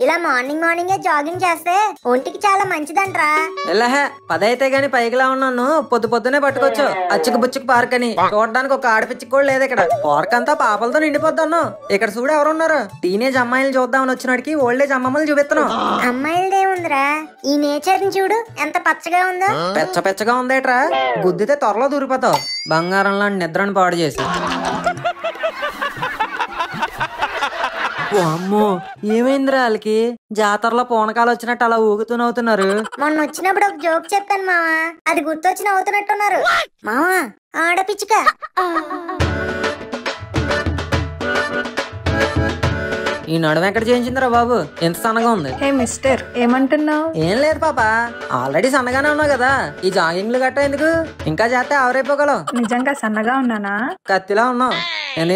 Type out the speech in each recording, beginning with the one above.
ఇలా మార్నింగ్ మార్నింగే జాగింగ్ చేస్తే ఒంటికి చాలా మంచిదంట్రా. ఎలాహే 10 అయితే గాని పైకిలా ఉన్నాను పొద్దు పొద్దునే పట్టుకోవచ్చు. అచ్చుకు బుచ్చుకు పార్క్ అని చూడడానికి ఒక ఆడపిచ్చికి కూడా లేదు ఇక్కడ. పార్క్ అంతా పాపలతో నిండిపోద్దాను. ఇక్కడ చూడు ఎవరున్నారు. టీనేజ్ అమ్మాయిలు చూద్దామని వచ్చినడికి ఓల్డేజ్ అమ్మమ్మలు చూపిస్తున్నాం. అమ్మాయిలదేముందిరా, ఈ నేచర్ ని చూడు ఎంత పచ్చగా ఉందో. పెచ్చ పెచ్చగా ఉందేట్రా, గుద్దితే త్వరలో దూరిపోతావు. బంగారం లాంటి నిద్రను పాడు చేసి. అమ్మో ఏమైందిరా వాళ్ళకి? జాతరలో పూనకాలు వచ్చినట్టు అలా ఊగుతూ నవ్వుతున్నారు. మొన్న వచ్చినప్పుడు ఒక జోక్ చెప్పాను మావా, అది గుర్తొచ్చి నవ్వుతున్నట్టున్నారు. మావా ఆడపిచ్చుక. ఈ నడుము ఎక్కడ చేయించిందిరా బాబు, ఎంత సన్నగా ఉంది? హే మిస్టర్, ఏమంటున్నావు? ఏం లేదు పాప, ఆల్రెడీ సన్నగానే ఉన్నావు కదా. ఈ జాగింగ్లు గట్ట ఎందుకు? ఇంకా చేస్తే ఆవరైపోగలవు. నిజంగా సన్నగా ఉన్నానా? కత్తిలా ఉన్నావు.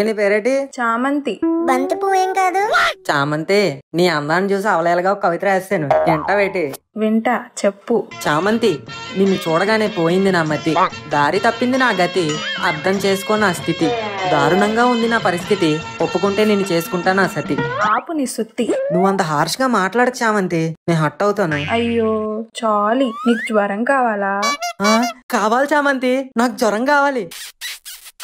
నీ పేరేటి? చామంతి. బంతి పువ్వు ఏం కాదు. చామంతి, నీ అందాన్ని చూసి అవలేలుగా ఒక కవిత రాస్తాను, ఎంటవేటి? వింటా, చెప్పు. చామంతి, నిన్ను చూడగానే పోయింది నా మతి, దారి తప్పింది నా గతి, అర్థం చేసుకో నా స్థితి, దారుణంగా ఉంది నా పరిస్థితి, ఒప్పుకుంటే నిన్ను చేసుకుంటా నా సతి. ఆపు నీ సుత్తి. నువ్వంత హార్ష్ గా మాట్లాడకు చామంతి, నేను హట్ అవుతాను. అయ్యో చాలి, నీకు జ్వరం కావాలా? కావాలి చామంతి, నాకు జ్వరం కావాలి.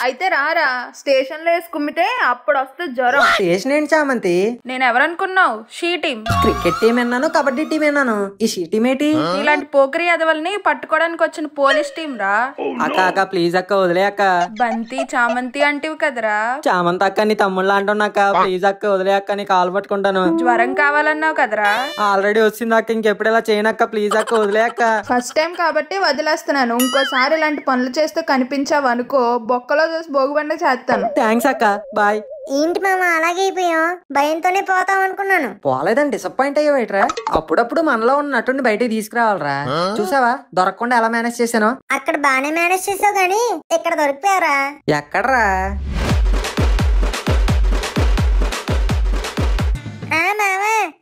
అయితే రారా, స్టేషన్ లో వేసుకుమ్మితే అప్పుడు వస్తే జ్వరం. స్టేషన్ ఏంటి చామంతి? నేను ఎవరనుకున్నావు? She team. క్రికెట్ టీం విన్నాను, కబడ్డీ టీం విన్నాను, ఈ షీ టీం ఏంటి? ఇలాంటి పోకరి అదవల్ని పట్టుకోవడానికి వచ్చిన పోలీస్ టీం రా. అక్క అక్క ప్లీజ్ అక్క వదిలే అక్క. బంతి చామంతి అంటివి కదరా. చామంతి అక్క నీ తమ్ముళ్ళ అంటున్నాక, ప్లీజ్ అక్క వదిలే అక్క, నీ కాలు పట్టుకుంటాను. జ్వరం కావాలన్నావు కదరా. ఆల్రెడీ వచ్చింది అక్క, ఇంకెప్పుడు ఇలా చేయనక్క, ప్లీజ్ అక్క వదిలే అక్క. ఫస్ట్ టైం కాబట్టి వదిలేస్తున్నాను, ఇంకోసారి ఇలాంటి పనులు చేస్తే కనిపించావు అనుకో, బొక్కలో చూసి భోగిబండ చేస్తాను. థ్యాంక్స్ అక్క, బాయ్. ఏంటి మామ అలాగే అయిపోయాం? భయంతోనే పోతాం అనుకున్నాను. పోలేదని డిసప్పాయింట్ అయ్యేవేట్రా? అప్పుడప్పుడు మనలో ఉన్న నటుని బయటికి తీసుకురావాలరా. చూసావా దొరకకుండా ఎలా మేనేజ్ చేశాను? అక్కడ బానే మేనేజ్ చేసావు గానీ ఇక్కడ దొరికిపోయారా? ఎక్కడరా?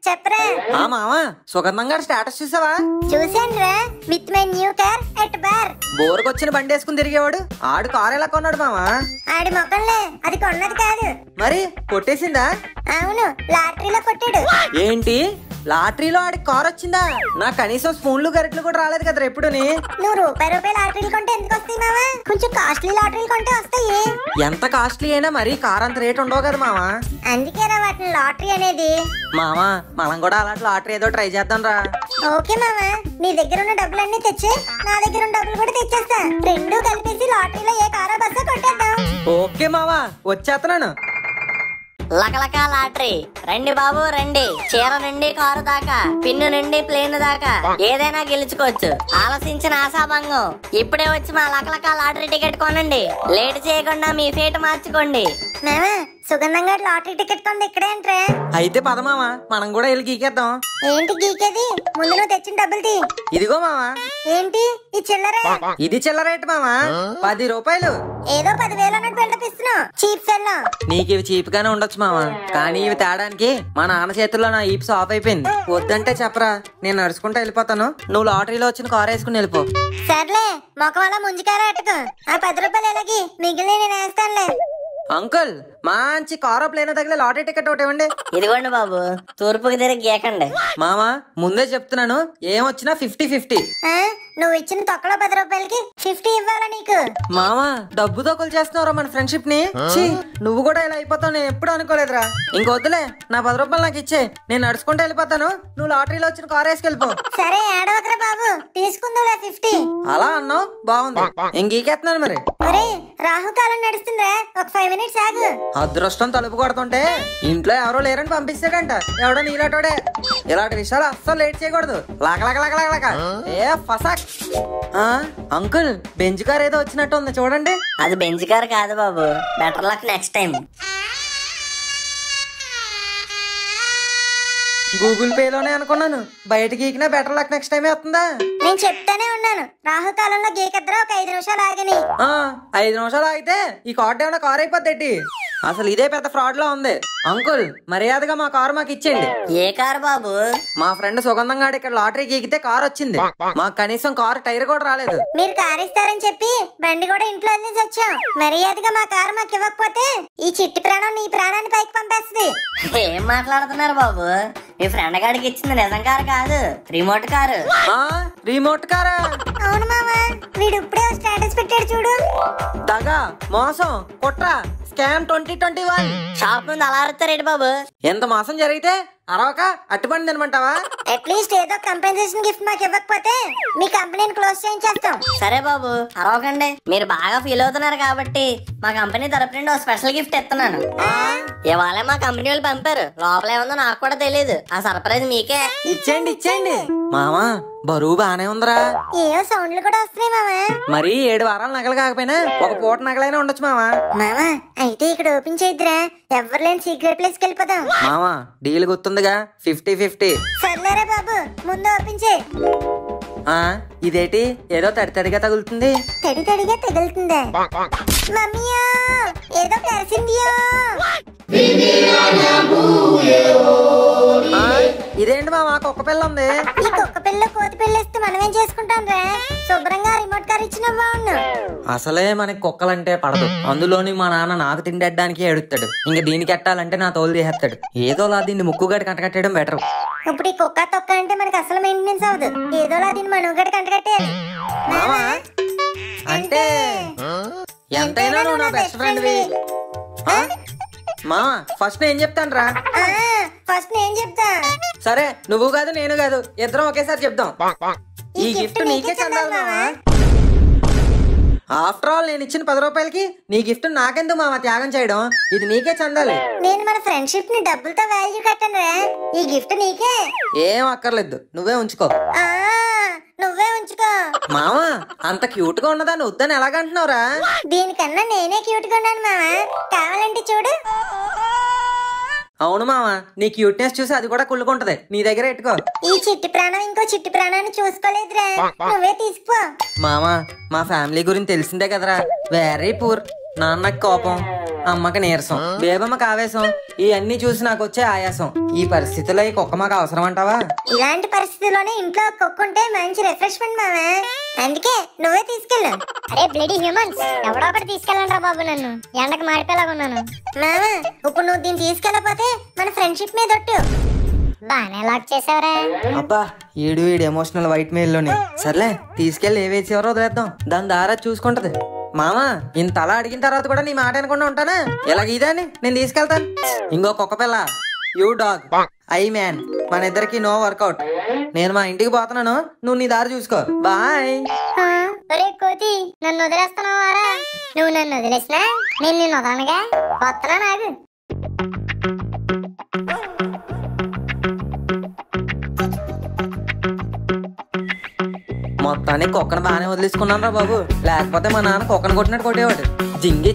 చెప్పరా. మామా సుగంధం గారి స్టేటస్ చూసావా? చూసానురా, with my new car at bar. బోరుకొచ్చిన బండి వేసుకుని తిరిగేవాడు ఆడు కారు ఎలా కొన్నాడు మామా? ఆడి మొక్కలే, అది కొన్నది కాదు. మరి కొట్టేసిందా? అవును, లాటరీలో కొట్టాడు. ఏంటి లాటరీలో ఆడికి కారు వచ్చిందా? నా కనీసం స్పూన్లు గరిట్లు కూడా రాలేదు కదరా ఎప్పుడుని. నువ్వు రూపాయి లాటరీలు కొంటే ఎందుకు వస్తాయి మావా? కొంచెం కాస్ట్లీ లాటరీలు కొంటే వస్తాయి. ఎంత కాస్ట్లీ అయినా మరి కార్ అంత రేట్ ఉండవు కదా మామా. అందుకేరా వాటిని లాటరీ అనేది. మామా మనం కూడా అలాంటి లాటరీ ఏదో ట్రై చేద్దాం రా. ఓకే మామా, నీ దగ్గర ఉన్న డబ్బులన్నీ తెచ్చి నా దగ్గర ఉన్న డబ్బులు కూడా తెచ్చేస్తా. రెండు కలిపేసి లాటరీలో ఏ కారో బస్సో కొట్టేద్దాం. ఓకే మామా, వచ్చేస్తున్నాను. లకలక లాటరీ రండి బాబు రండి. చీర నుండి కారు దాకా, పిన్ను నుండి ప్లేన్ దాకా ఏదైనా గెలుచుకోవచ్చు. ఆలోచించిన ఆశాభంగం. ఇప్పుడే వచ్చి మా లకలక లాటరీ టికెట్ కొనండి. లేట్ చేయకుండా మీ ఫేట్ మార్చుకోండి. మామా సుగంధం గారి లాటరీ టికెట్ కొంది ఇక్కడేంట్రా? అయితే పద మామా, మనం కూడా వెళ్ళి గీకేద్దాం. ఏంటి గీకేది? ముందు నువ్వు తెచ్చిన డబ్బులు తీ. ఇదిగో మామా. ఏంటి ఈ చిల్లరే? ఇది చిల్లరేట్ మామా, 10 రూపాయలు. ఏదో 10,000 అన్నట్టు బిల్డప్ ఇస్తున్నావు, చీప్ ఫెల్లో. నీకు ఇవి చీప్ గానే ఉండొచ్చు మామా, కానీ ఇవి తేడానికి మా నాన్న చేతుల్లో నా ఈప్స్ ఆఫ్ అయిపోయింది. వద్దంటే చెప్పరా, నేను నడుచుకుంటూ వెళ్ళిపోతాను. నువ్వు లాటరీలో వచ్చిన కారు వేసుకుని వెళ్ళిపో. సర్లే, మొఖం అలా ముంజికారా అట్టుకు. ఆ 10 రూపాయలు ఎలాగి మిగిలిన నేను వేస్తానులే. అంకుల్ మంచి కారు ప్లేన్ తగిలే లాటరీ టికెట్ ఒకటి ఇవ్వండి. ఇదిగోండి బాబు, తూర్పుకి తిరిగి గీకండి. మామా ముందే చెప్తున్నాను, ఏమొచ్చినా 50-50. నువ్వు ఇచ్చిన తొక్కలో 10 రూపాయలకి 50 ఇవ్వాలా నీకు? మామా డబ్బుతో కొలిచేస్తున్నావురా మన ఫ్రెండ్షిప్ ని. నువ్వు కూడా ఇలా అయిపోతావు నేను ఎప్పుడు అనుకోలేదురా. ఇంకొద్దులే, నా 10 రూపాయలు నాకు ఇచ్చే, నేను నడుచుకుంటూ వెళ్ళిపోతాను. నువ్వు లాటరీలో వచ్చిన కారు వేసుకెళ్ళిపో. సరే ఏడవకరా బాబు, తీసుకుందాంలే 50. అలా అన్నావు బాగుంది, ఇంకేస్తున్నాను మరి. ఒరే రాహుకాలం నడుస్తుందిరా, ఒక 5 మినిట్స్ ఆగు. అదృష్టం తలుపు కొడుతుంటే ఇంట్లో ఎవరో లేరని పంపిస్తాడంట ఎవడో నీలాటోడే. ఇలాంటి విషయాలు అస్సలు లేట్ చేయకూడదు. లాగలాగలాగలాగలాగ ఏ ఫసాక్. అంకుల్ బెంచ్ కార్ ఏదో వచ్చినట్టు ఉంది చూడండి. అది బెంచ్ కార్ కాదు బాబు, better luck next time. Google pay లోనే అనుకున్నాను, బయటకి ఎక్కినా బెటర్ లక్ నెక్స్ట్ టైం వస్తుందా? నేను చెప్తానే ఉన్నాను చెప్తాను. రాహుకాలంలో గీకద్దరా ఒక 5 నిమిషాలు ఆగని. 5 నిమిషాలు ఆగితే ఈ కార్డు ఏమైనా కార్ అయిపోద్ది. అసలు ఇదే పెద్ద ఫ్రాడ్ లా ఉంది. అంకుల్ మర్యాదగా మా కారు మాకు ఇచ్చేయండి. ఏ కారు బాబు? మా ఫ్రెండ్ సుగంధం గాడు ఇక్కడ లాటరీ గీకితే కార్ వచ్చింది. మాకు కనీసం కారు టైర్ కూడా రాలేదు. మీరు కారు ఇస్తారని చెప్పి బండి కూడా ఇంట్లో వదిలేసి వచ్చాం. మర్యాదగా మా కారు మాకు ఇవ్వకపోతే ఈ చిట్టి ప్రాణం నీ ప్రాణాన్ని పైకి పంపేస్తుంది. ఏం మాట్లాడుతున్నారు బాబు? మీ ఫ్రెండ్ గాడికి ఇచ్చింది నిజం కారు కాదు, రిమోట్ కారు. రిమోట్ కారా? అవును మామ, వీడు ఇప్పుడే స్టేటస్ పెట్టాడు చూడు. దగా, మోసం, కుట్ర, స్కామ్ 2021. షాప్ ముందు అలా అరుతారేంటి బాబు? ఎంత మోసం జరిగితే అరవక అట్టుపండి తినమంటావా? అట్లీస్ట్ ఏదో కంపెన్సేషన్ గిఫ్ట్ మాకు ఇవ్వకపోతే మీ కంపెనీని క్లోజ్ చేయించేస్తాం. సరే బాబు అరవకండి. మీరు బాగా ఫీల్ అవుతున్నారు కాబట్టి మా కంపెనీ తరపు నుండి ఒక స్పెషల్ గిఫ్ట్ ఇస్తున్నాను. ఇవాళ మా కంపెనీ వాళ్ళు పంపారు. లోపల ఏముందో నాకు కూడా తెలియదు. ఆ సర్ప్రైజ్ మీకే. ఇచ్చేయండి. మామా బరువు బానే ఉందిరా. ఏవో సౌండ్లు కూడా వస్తున్నాయి మామా. మరి 7 వారాలు నగలు కాకపోయినా ఒక పూట నగలైనా ఉండొచ్చు మామా. మామా అయితే ఇక్కడ ఓపెన్ చేద్దిరా. ఎవరు లేని సీక్రెట్ ప్లేస్ కి వెళ్ళిపోదాం. మామా డీల్ గుర్తుందిగా, 50-50. సర్లేరా బాబు, ముందు ఓపెన్ చేయి. ఇదేటి ఏదో తడిగా తగులుతుంది. తడిగా తగులుతుందా? మమ్మీయో ఏదో కలిసిందియో. ఇదేంటి మామా కుక్క పిల్ల ఉంది. ఈ కుక్క పిల్ల కోతి పిల్లేస్తే మనమేం చేసుకుంటాం రా? శుభ్రంగా రిమోట్ కార్ ఇచ్చిన బాగుండు. అసలే మనకి కుక్కలంటే పడదు. అందులోని మా నాన్న నాకు తిండడానికి ఏడుస్తాడు. ఇంక దీనికి ఎట్టాలంటే నా తోలు తీసేస్తాడు. ఏదోలా దీన్ని ముక్కుగడి కంటకట్టేయడం బెటర్. ఇప్పుడు ఈ కుక్క తొక్క అంటే మనకి అసలు మెయింటెనెన్స్ అవ్వదు. ఏదోలా దీన్ని మనుగడ కంటకట్టేయాలి. మామా అంటే ఎంతైనా నువ్వు నా బెస్ట్ ఫ్రెండ్వి. మామా ఫస్ట్ నేను చెప్తాను రా. ఫస్ట్ నేను చెప్తా. సరే నువ్వు కాదు నేను కాదు, ఇద్దరం ఒకేసారి చెప్దాం. ఈ గిఫ్ట్ నీకే చెందాలి మామా. ఆఫ్టర్ ఆల్ నేను ఇచ్చిన 10 రూపాయలకి నీ గిఫ్ట్ నాకెందుకు మామా త్యాగం చేయడం? ఇది నీకే చెందాలి. నేను మన ఫ్రెండ్షిప్ ని డబ్బులతో వాల్యూ కట్టాను రా. ఈ గిఫ్ట్ నీకే. ఏం అక్కర్లేదు, నువ్వే ఉంచుకో. నువ్వే ఉంచుకో. మామా అంత క్యూట్ గా ఉన్నదాన్ని వద్దని ఎలాగంటున్నావురా? దీనికన్నా నేనే క్యూట్ గా ఉన్నాను మామా. కావాలంటే చూడు. అవును మామా, నీ క్యూట్నెస్ చూసి అది కూడా కుళ్ళుకుంటది. నీ దగ్గర పెట్టుకో. ఈ చిట్టి ప్రాణం ఇంకో చిట్టి ప్రాణాన్ని చూసుకోలేదురా. నువ్వే తీసుకో. మామా మా ఫ్యామిలీ గురించి తెలిసిందే కదరా. Very poor. నాన్నకి కోపం, అమ్మకి నీరసం, బేబమ్మకి ఆవేశం. ఇవన్నీ చూసి నాకు వచ్చే ఆయాసం. ఈ పరిస్థితిలో ఈ కుక్క మాకు అవసరం అంటావా? ఇలాంటి పరిస్థితుల్లోనే ఇంట్లో కుక్క ఉంటే మంచి రిఫ్రెష్మెంట్ మామా. అందుకే నువ్వే తీసుకెళ్ళు. అరే బ్లడీ హ్యూమన్స్, ఎవడో ఒకటి తీసుకెళ్ళండి బాబు. నన్ను ఎండకు మాడిపోయేలాగా ఉన్నాను. మామా ఇప్పుడు నువ్వు దీన్ని తీసుకెళ్ళకపోతే మన ఫ్రెండ్షిప్ మీద ఒట్టు. బానే లాక్ చేసావరా. అబ్బా వీడు ఎమోషనల్ వైట్ మెయిల్ లోనే. సర్లే తీసుకెళ్లి ఏ వేసి ఎవరో వదిలేద్దాం. దాని దారా చూసుకుంటది. మామా ఇంత అలా అడిగిన తర్వాత కూడా నీ మాట అనుకుండా ఉంటానా? ఇలాగ ఇదాని నేను తీసుకెళ్తాను. ఇంకో కుక్క పిల్ల, యూ డాగ్, ఐ మ్యాన్, మన ఇద్దరికి నో వర్కౌట్. నేను మా ఇంటికి పోతున్నాను, నువ్వు నీ దారి చూసుకో. బాయ్. ఒరే కోతి, నన్ను వదిలేస్తున్నావారా? నువ్వు నన్ను వదిలేసినా నేను నిన్ను వదలనుగా. వస్తున్నా నాకు. మొత్తానికి కుక్కను బాగానే వదిలేసుకున్నాను రా బాబు. లేకపోతే మా నాన్న కుక్కను కొట్టినట్టు కొట్టేవాడు. జింగి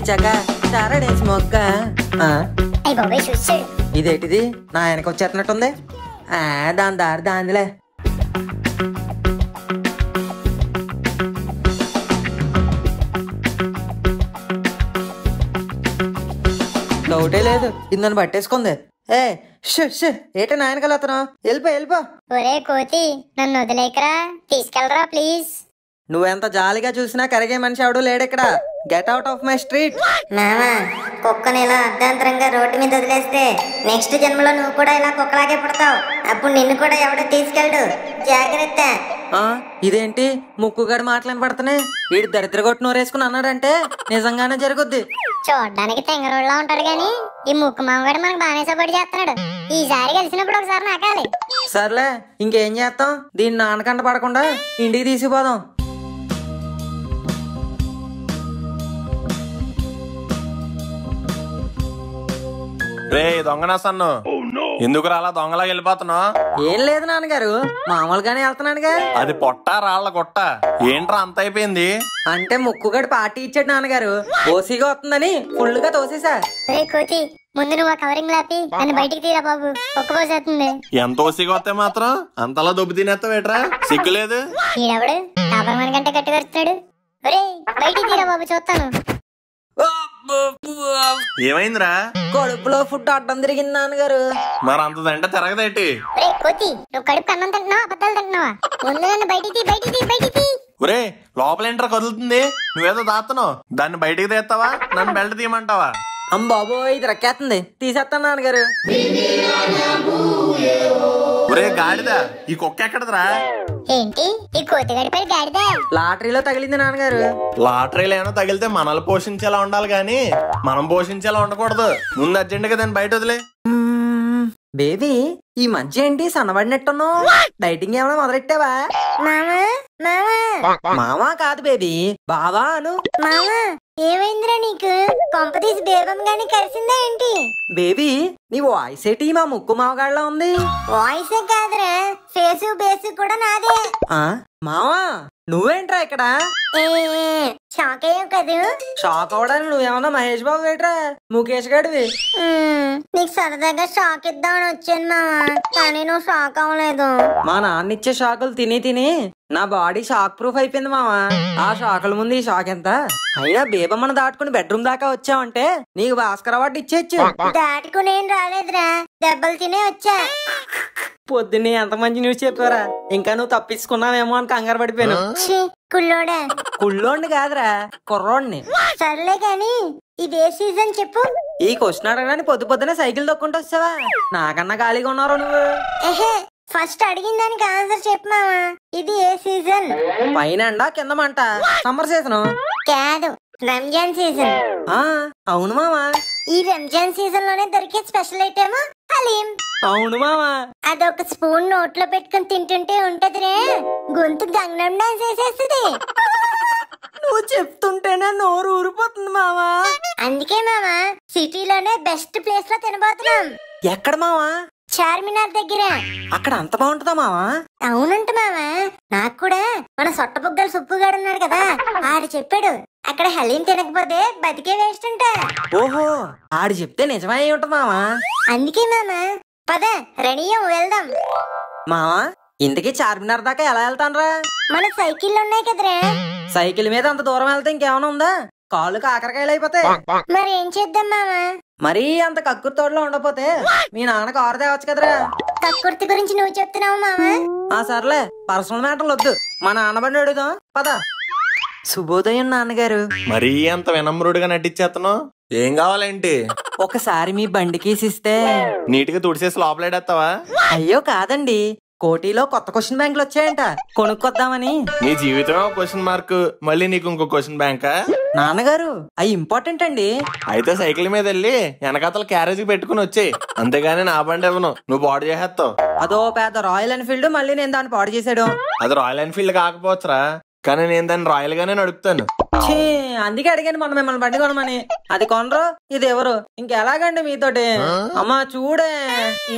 చక చారడేసి మొక్క. ఇదేంటిది నా వెనక వచ్చేస్తున్నట్టుంది. దాని దారి దాందిలే. డౌటే లేదు, ఇది నన్ను పట్టేసుకుంది. ఏటే నాయనకలు అతను వెళ్ళిపో. ఒరే కోతి, నన్ను వదిలేకరా, తీసుకెళ్ళరా ప్లీజ్. నువ్వెంత జాలిగా చూసినా కరిగే మనిషి ఎవడూ లేడెక్కడ. Get out of my street. మామా కుక్కని ఇలా అర్ధాంతరంగా రోడ్డు మీద వదిలేస్తే నెక్స్ట్ జన్మలో నువ్వు కూడా ఇలా కుక్కలాగే పుడతావు. అప్పుడు నిన్ను కూడా ఎవడో తీసుకెళ్ళడు. జాగ్రత్త. ఇదేంటి ముక్కుగడి మాటలని పడుతున్నాయి. వీడు దరిద్ర కొట్టు నోరేసుకుని అన్నాడంటే నిజంగానే జరుగుద్ది. చూడడానికి తెంగరోళ్ళ ఉంటాడు గాని ఈ ముక్కు మామగాడు మనకు బాగానే సపోర్ట్ చేస్తున్నాడు. ఈసారి కలిసినప్పుడు ఒకసారి నాకాలి. సర్లే ఇంకేం చేస్తాం, దీన్ని నాన్నకంట పడకుండా ఇంటికి తీసుకుపోదాం. రే దొంగనా సన్ను, ఎందుకు రాలా దొంగలా వెళ్ళిపోతున్నావు? ఏం లేదు నాన్నగారు, మామూలుగానే వెళ్తున్నానుగా. అది పొట్ట రాళ్ల కొట్ట ఏంట్రా అంత అయిపోయింది? అంటే ముక్కుగడి పార్టీ ఇచ్చాడు నాన్నగారు. ఓసీగా వస్తుందని ఫుల్ గా తోసేసా. కోతి, ముందు నువ్వు ఆ కవరింగ్ లాపి నన్ను బయటికి తీరా బాబు, ఒక్కపోసేస్తుంది. ఎంత ఓసిగా వస్తే మాత్రం అంతలా దొబ్బి తినేస్తావేట్రా? సిగ్గులేదు. ఈడెవడు డాబర్మన్ కంటే గట్టి కడుతున్నాడు. ఒరే బయటికి తీరా బాబు, చూస్తాను. ఏమైందిరా? కడుపులో ఫుడ్ అడ్డం తిరిగింది నాన్నగారు. మరి అంత దంట తిరగదేటి? ఒరే కోతి, నువ్వు కడుపు అన్నం తింటున్నావా అబద్ధాలు తింటున్నావా? ముందు నన్ను బయటికి తీ. ఒరే లోపల ఏంట్రా కదులుతుంది? నువ్వేదో దాస్తున్నావు, దాన్ని బయటికి తీస్తావా నన్ను బెల్ట్ తీయమంటావా? బాబోయ్ ఇది రక్కేస్తుంది, తీసేస్తాను నాన్నగారు. ఒరే గాడిద, ఈ కుక్క ఎక్కడదిరా? ఏంటి ఈ కోతి గడిపేది గాడిద? లాటరీలో తగిలింది నాన్నగారు. లాటరీలు ఏమైనా తగిలితే మనల్ని పోషించేలా ఉండాలి గాని మనం పోషించేలా ఉండకూడదు. ముందు అర్జెంట్ గా దాన్ని బయట వదిలే. బేబీ ఈ మధ్య ఏంటి సన్నబడినట్టున్నావు? డైటింగ్ ఏమైనా మొదలెట్టావా? మామా మామా మామా కాదు బేబీ, బావా అను. మామా ఏమైందిరా నీకు? కొంపతీసి బేబం గాని కలిసిందా ఏంటి? బేబీ నీ వాయిస్ ఏంటి మా ముక్కు మావగాళ్ళ ఉంది? వాయిసే కాదురా, ఫేసు బేసు కూడా నాదే. ఆ మావా నువ్వేంట్రా ఇక్కడ? షాక్ అయ్యావు కదూ? షాక్ అవ్వడానికి నువ్వేమన్నా మహేష్ బాబు వేట్రా, ముఖేష్ గడివి. నీకు సరదాగా షాక్ ఇద్దామని వచ్చాను మామా, కానీ నువ్వు షాక్ అవ్వలేదు. మా నాన్న ఇచ్చే షాకులు తిని తిని నా బాడీ షాక్ ప్రూఫ్ అయిపోయింది మావా. ఆ షాకుల ముందు ఈ షాక్ ఎంత? అయినా బేబమ్మను దాటుకుని బెడ్రూమ్ దాకా వచ్చావంటే నీకు భాస్కర్ అవార్డు ఇచ్చేయచ్చు. దాటుకుని ఏం రాలేదురా, దెబ్బలు తినే వచ్చా. పొద్దున్నే ఎంత మంచి న్యూస్ చెప్పారా, ఇంకా నువ్వు తప్పించుకున్నావేమో అని కంగారు పడిపోయాను. కుల్లోడా? కుళ్ళోండి కాదురా, కుర్రోడిని. సర్లే గాని ఇదే సీజన్ చెప్పు. ఈ క్వశ్చన్ అడగడానికి పొద్దు పొద్దునే సైకిల్ తొక్కుంటూ వచ్చావా? నాకన్నా ఖాళీగా ఉన్నావు నువ్వు. ఫస్ట్ అడిగిన దానికి ఆన్సర్ చెప్పు మామా. ఇది ఏ సీజన్? పైన ఎండ కింద మంట, సమ్మర్ సీజన్. కాదు, రంజాన్ సీజన్. అవును మామా. ఈ రంజాన్ సీజన్ లోనే దొరికే స్పెషల్ ఐటమ్ హలీం. అవును మామా. అదొక స్పూన్ నోట్లో పెట్టుకుని తింటుంటే ఉంటదిరే, గొంతు గంగనం డాన్స్ వేసేస్తుంది. నువ్వు చెప్తుంటేనే నోరు ఊరిపోతుంది మావా. అందుకే మామా సిటీలోనే బెస్ట్ ప్లేస్ లో తినబోతున్నాం. ఎక్కడ మావా? చార్మినార్ దగ్గర. అక్కడ అంత బాగుంటుందా మావా? అవునంట మామా, నాకు కూడా మన సొట్టబుగ్గలు సుప్పుగాడు ఉన్నాడు కదా, ఆడు చెప్పాడు అక్కడ హలీం తినకపోతే బతికే వేస్ట్ అంట. ఓహో ఆడు చెప్తే నిజమే అయి ఉంటుంది మావా. అందుకే మామా పద రెడీయం వెళ్దాం. మావా ఇంతకీ చార్మినార్ దాకా ఎలా వెళ్తానరా? మన సైకిల్ ఉన్నాయి కదరా. సైకిల్ మీద అంత దూరం వెళ్తే ఇంకేమైనా ఉందా? కాళ్ళు కాకరకాయలు అయిపోతాయి. మరి ఏం చేద్దాం మామా? మరీ అంత కక్కుర్ తోటలో ఉండపోతే మీ నాన్న కారు తేవచ్చు కదరా. కక్కుర్తి గురించి నువ్వు చెప్తున్నావు మామా. సర్లే పర్సనల్ మ్యాటర్లు వద్దు, మా నాన్న బండి అడుగుదాం పద. శుభోదయం నాన్నగారు. మరీ అంత వినమ్రుడిగా నటించేస్తున్నావు, ఏం కావాలేంటి? ఒకసారి మీ బండి కీసిస్తే నీటిగా తుడిసేసి లోపలేడేస్తావా? అయ్యో కాదండి, కోటిలో కొత్త క్వశ్చన్ బ్యాంకులు వచ్చాయంట, కొనుక్కొద్దామని. నీ జీవితం క్వశ్చన్ మార్క్, మళ్ళీ నీకు ఇంకో క్వశ్చన్ బ్యాంకా? నాన్నగారు అవి ఇంపార్టెంట్ అండి. అయితే సైకిల్ మీద వెళ్ళి వెనకాతల క్యారేజ్ పెట్టుకుని వచ్చేయి, అంతేగాని నా బండి ఇవ్వను, నువ్వు పాడు చేసేస్తావు. అదో పెద్ద రాయల్ ఎన్ఫీల్డ్, మళ్ళీ నేను దాన్ని పాడు చేసాడు. అది రాయల్ ఎన్ఫీల్డ్ కాకపోవచ్చురా, కానీ నేను దాన్ని రాయల్ గానే నడుపుతాను. అందుకే అడిగాను మనం మిమ్మల్ని బండి కొనమని. అది కొనరు, ఇది ఎవరు, ఇంకెలాగండి మీతోటి? అమ్మా చూడే.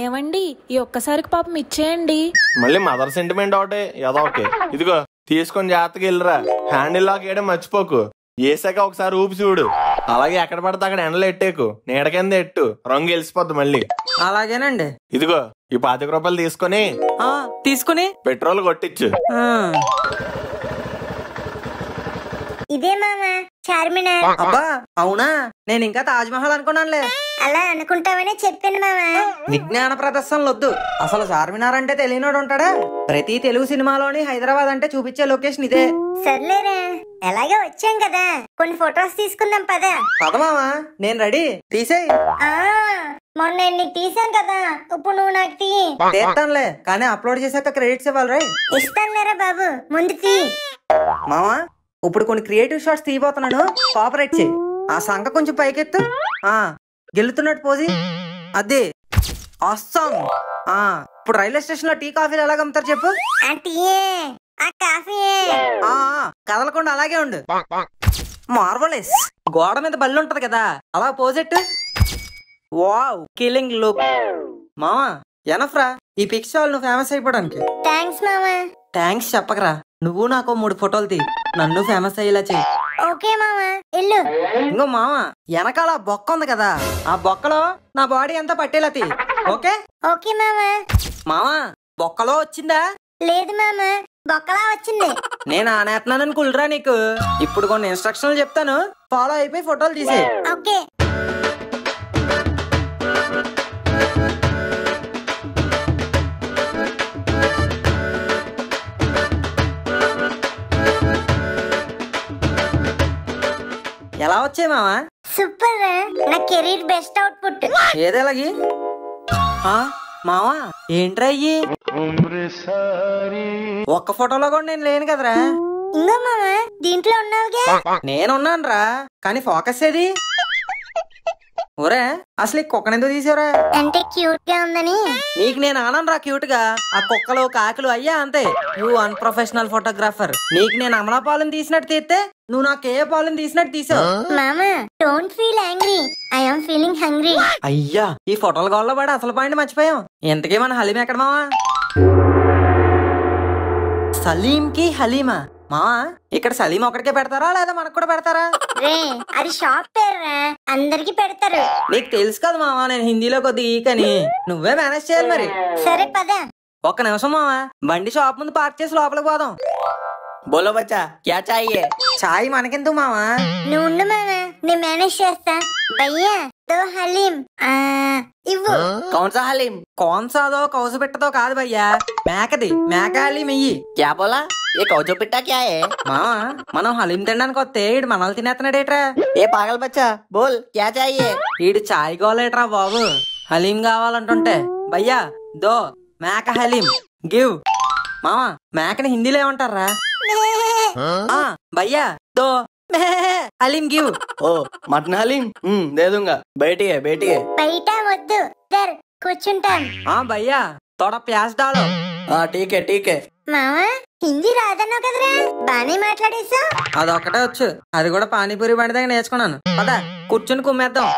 ఏమండి ఈ ఒక్కసారికి పాపం ఇచ్చేయండి. మళ్ళీ మదర్ సెంటిమెంట్ ఒకటే ఏదో ఓకే. ఇదిగో తీసుకొని జాగ్రత్తగా వెళ్ళరా, హ్యాండిల్ లాక్ వేయడం మర్చిపోకు. వేసాక ఒకసారి ఊపి చూడు, అలాగే ఎక్కడ పడితే అక్కడ ఎండలు ఎట్టేకు, నీడ కింద ఎట్టు, రంగు వెలిసిపోద్ది మళ్ళీ. అలాగేనండి. ఇదిగో ఈ 25 రూపాయలు తీసుకుని పెట్రోల్ కొట్టించు. ఇదే మామా చార్మినార్. అబ్బా అవునా, నేను ఇంకా తాజ్ మహల్ అనుకున్నానులే. అలా అనుకుంటావనే చెప్పాను మామా. విజ్ఞాన ప్రదర్శనలు వద్దు, అసలు చార్మినార్ అంటే తెలియనోడు ఉంటాడా? ప్రతి తెలుగు సినిమాలోని హైదరాబాద్ అంటే చూపించే లొకేషన్ ఇదే. సర్లేరా, ఎలాగే వచ్చాం కదా, కొన్ని ఫొటోస్ తీసుకుందాం పద. పదమావా నేను రెడీ, తీసేయి. మొన్న నేను నీకు తీసాను కదా, ఇప్పుడు నువ్వు నాకు తీ. తీస్తానులే, కానీ అప్లోడ్ చేశాక క్రెడిట్స్ ఇవ్వాలి రై. ఇస్తానులేరా బాబు, ముందు తీ. మావా ఇప్పుడు కొన్ని క్రియేటివ్ షాట్స్ తీయబోతున్నాను, కోఆపరేట్ చేయి. ఆ సంఖ కొంచెం పైకెత్తు, గెలుతున్నట్టు పోజి, అదే అస్సాం. ఇప్పుడు రైల్వే స్టేషన్ లో టీ కాఫీలు ఎలాగ అమ్ముతారు చెప్పు? ఆ టీయే, ఆ కాఫీయే. కదలకుండా అలాగే ఉండు. మార్వలెస్. గోడ మీద బల్లి ఉంటది కదా, అలా పోజెట్టు. Wow killing look. మావా ఎనఫ్రా, ఈ పిక్చర్ నువ్వు ఫేమస్ అయిపోవడానికి. థ్యాంక్స్ మామా. థ్యాంక్స్ చెప్పకరా, నువ్వు నాకు 3 ఫోటోలు తీ, నన్ను ఫేమస్ అయ్యేలా చెయ్యి. ఓకే మామ ఇల్లు. ఇంకో మామ వెనకాల బొక్క ఉంది కదా, ఆ బొక్కలో నా బాడీ అంతా పట్టేలతి. ఓకే ఓకే మామ. మామ బొక్కలో వచ్చిందా? లేదు మామ, బొక్కలా వచ్చింది. నేను ఆనేస్తున్నానని కుళ్ళరా నీకు. ఇప్పుడు కొన్ని ఇన్స్ట్రక్షన్లు చెప్తాను, ఫాలో అయిపోయి ఫోటోలు తీసే. ఓకే. ఎలా వచ్చాయి మామ? సూపర్ రా, నా కెరీర్ బెస్ట్ అవుట్పుట్. ఏదేలాగి మావా ఏంట్రా అయ్యి? ఒక్క ఫోటోలో కూడా నేను లేను కదరా. ఇంకో మామ దీంట్లో ఉన్నావుగా. నేనున్నాను రా, కానీ ఫోకస్ ఏది? ఒరే అసలు ఈ కుక్కను ఎందుకు తీసావురా? అంటే క్యూట్ గా ఉందని. నీకు నేను ఆనను రా క్యూట్ గా. ఆ కుక్కలు కాకులు అయ్యా అంతే. You unprofessional photographer. నీకు నేను అమలా పాలను తీసినట్టు తీస్తే నువ్వు నాకు ఏ పాలను తీసినట్టు తీసావు. మామా don't feel angry, I am feeling hungry. అయ్యా ఈ ఫోటోల గోళ్ళ పడి అసలు పాయింట్ మర్చిపోయాం. ఇంతకీ మన హలీం ఎక్కడ మావా? సలీం కి హలీమా? మావా ఇక్కడ సలీం ఒకటికే పెడతారా లేదా మనకు కూడా పెడతారా? రే అది షాప్ పేరు రా, అందరికి పెడతారు. నీకు తెలుసు కదా మావా నేను హిందీలో కొద్దిగా ఈకని. నువ్వే మేనేజ్ చేయాలి మరి. సరే పద. ఒక్క నిమిషం మావా, బండి షాప్ ముందు పార్క్ చేసి లోపలికి పోదాం. బోలో బచ్చా క్యా చాహియే? చాయ్ మనకెందుకు మావా? నువ్వు ఉండు మామ, నేను మేనేజ్ చేస్తా. భయ్యా దో హలీం ఇవ్వు. కౌన్సా హలీం? కోన్సాదో కౌసు పెట్టదో కాదు భయ్యా, మేకది. మేక హలీం ఇయ్యి. క్యా బోలా? ఏ కౌచో పిట్టా క్యా హే? మావా మనం హలీం తినడానికి వస్తే ఈడు మనల్ని తినేస్తున్నాడేట్రా? ఏ పాగల్ బచ్చా బోల్ క్యా చాహియే? ఈడు చాయ్ గోలేట్రా బాబు, హలీం కావాలంటుంటే. భయ్యా దో మేక హలీం గివ్. మావా మేకని హిందీలో ఏమంటారా? భయ్యా దో హలీం గివ్. ఓ మటన్ హలీం దే दूंगा. बैठिए बैठिए. బయట వద్దు, సర్ కూర్చుంటాం. భయ్యా తోడా ప్యాస్ డాలో. हाँ ठीक है ठीक है. మామా హిందీ రాదన్నావు కదరా, బానే మాట్లాడేసా. అదొక్కటే వచ్చు, అది కూడా పానీపూరి బండి దగ్గర నేర్చుకున్నాను. పద కూర్చుని కుమ్మేద్దాం.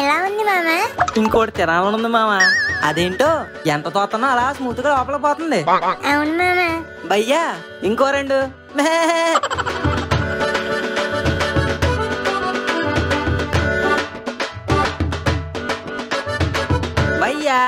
ఎలా ఉంది మామా? ఇంకోటి తినాలనుంది మామా. అదేంటో ఎంత తోతనో అలా స్మూత్ గా లోపల పోతుంది. అవును మామా. భయ్యా ఇంకో రెండు. భయ్యా